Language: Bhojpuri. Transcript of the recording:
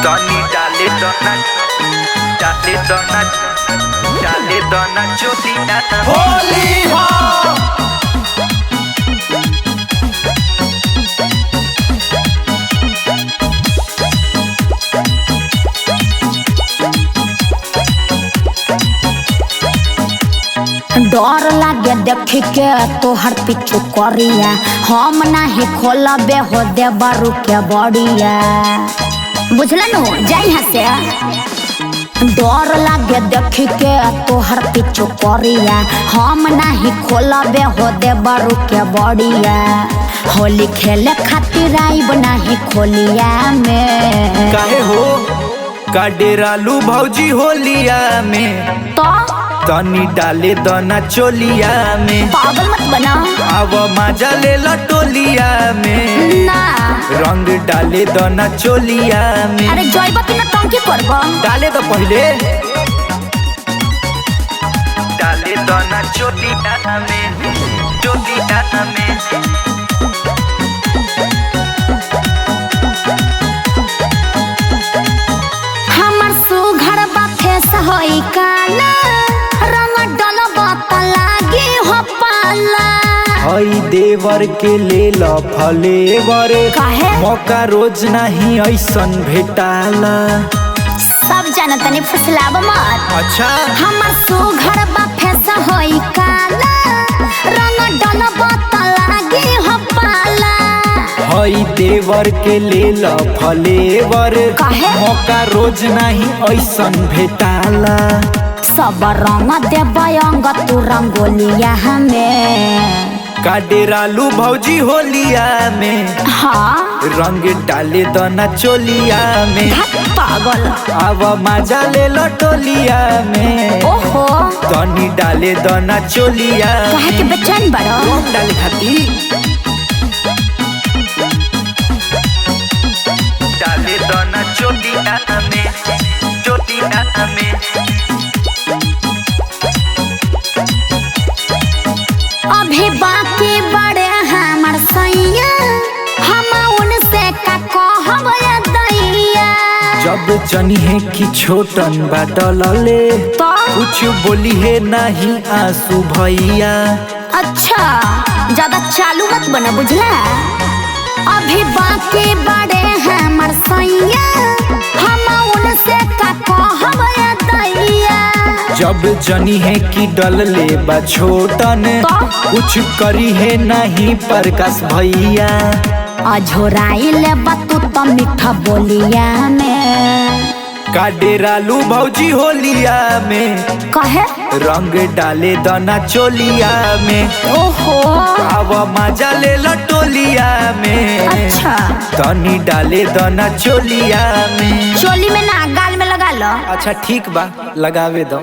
Tony dale dona chulina Holi हो डर लागे देख के तोहर पिछु करिया हम नाही खोलबे हो दे बारू के बड़िया बुझलन जाई हसे डर लागे देख के तोहर पिछु करिया हम नाही खोलबे हो दे बारू के बड़िया होली खेले खातिर आइब नाही खोलिया में काहे हो का डेरालू भौजी होलिया में तो तनी डाले दना चोलिया में पागल मत बना अब मजा ले लटोलिया में ना रंग डाले दना चोलिया में अरे जइबा कि ना टंकी करबा डाले तो पहले डाले दना चोलिया में चोलिया में हमर सुघर बा फेस होई काला रंग डलबा त लागी हो पाला हई देवर के ले ल फलेवर काहे मौका रोज नहीं ऐसन भेटाला सब जानतनी फुसलाब मत अच्छा हमर सुघर बा फेस होई काला रंग डलबा त लागी हो पाला हई देवर के ले ल फलेवर काहे? मौका रोज नहीं ऐसन भेटाला सब रंग देबा अंग तू रंगोलिया हमें का डेरालू भौजी होलिया में हाँ रंग डाले दना चोलिया में धत पागल अब मजा ले लटोलिया में ओहो तनी डाले दना चोलिया काहे के बेचैन बड़ो रंग डाले खाती डाले दना चोलिया में चोलिया में अभी बाकी बड़े हमर सैया हम उनसे का कहब या दैया जब जनी है कि छोटन बाटल ले तो कुछ बोली है नहीं आंसू भैया अच्छा ज्यादा चालू मत बना बुझला अभी बाकी बड़े हमर सैया हम उनसे का कहब या दैया जब जनी है कि डल ले बा छोटन तो? कुछ करी है नहीं प्रकाश भैया अझोराई ले बतू तो मीठा बोलिया में का डेरालू भौजी होलिया में कहे रंग डाले दना चोलिया में ओहो अब मजा ले लटोलिया में अच्छा तनी डाले दना चोलिया में चोली में ना गाल में लगा लो अच्छा ठीक बा लगावे दो